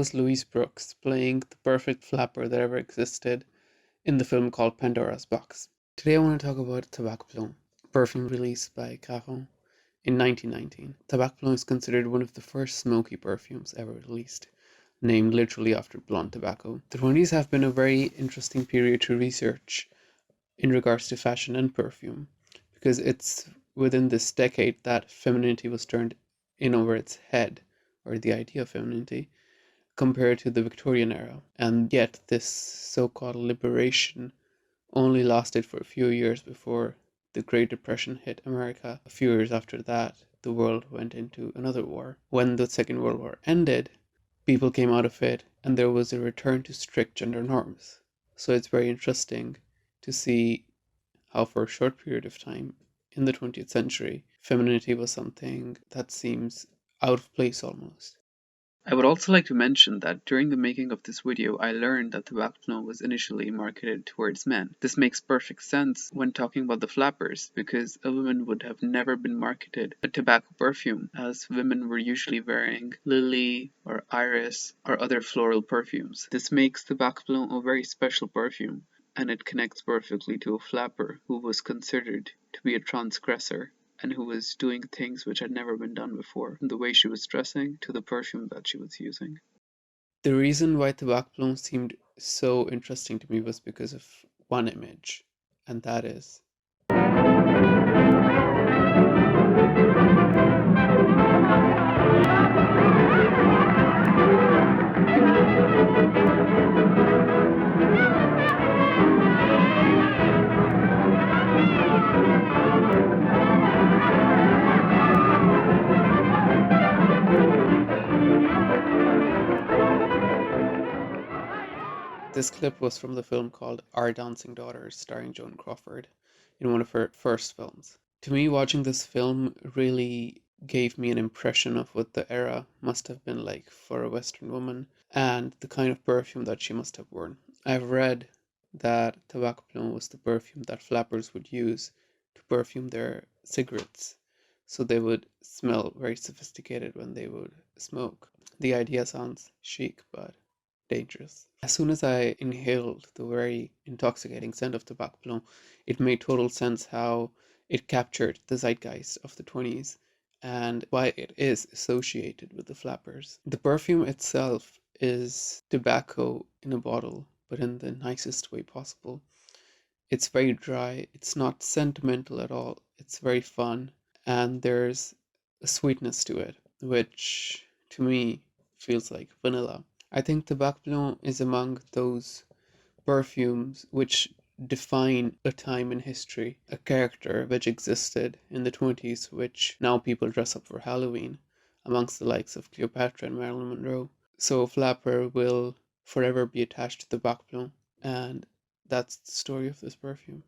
was Louise Brooks playing the perfect flapper that ever existed in the film called Pandora's Box. Today I want to talk about Tabac Blond, a perfume released by Caron in 1919. Tabac Blond is considered one of the first smoky perfumes ever released, named literally after blonde tobacco. The 20s have been a very interesting period to research in regards to fashion and perfume, because it's within this decade that femininity was turned in over its head, or the idea of femininity, compared to the Victorian era. And yet, this so called liberation only lasted for a few years before the Great Depression hit America. A few years after that, the world went into another war. When the Second World War ended, people came out of it and there was a return to strict gender norms. So it's very interesting to see how, for a short period of time in the 20th century, femininity was something that seems out of place almost. I would also like to mention that during the making of this video, I learned that Tabac Blond was initially marketed towards men. This makes perfect sense when talking about the flappers, because a woman would have never been marketed a tobacco perfume, as women were usually wearing lily or iris or other floral perfumes. This makes Tabac Blond a very special perfume, and it connects perfectly to a flapper who was considered to be a transgressor and who was doing things which had never been done before, from the way she was dressing to the perfume that she was using. The reason why Tabac Blond seemed so interesting to me was because of one image, and that is this clip was from the film called Our Dancing Daughters, starring Joan Crawford, in one of her first films. To me, watching this film really gave me an impression of what the era must have been like for a Western woman and the kind of perfume that she must have worn. I've read that Tabac Blond was the perfume that flappers would use to perfume their cigarettes, so they would smell very sophisticated when they would smoke. The idea sounds chic, but dangerous. As soon as I inhaled the very intoxicating scent of Tabac Blond, it made total sense how it captured the zeitgeist of the 20s and why it is associated with the flappers. The perfume itself is tobacco in a bottle, but in the nicest way possible. It's very dry, it's not sentimental at all, it's very fun, and there's a sweetness to it, which to me feels like vanilla. I think Tabac Blond is among those perfumes which define a time in history, a character which existed in the 20s, which now people dress up for Halloween, amongst the likes of Cleopatra and Marilyn Monroe. So Flapper will forever be attached to Tabac Blond, and that's the story of this perfume.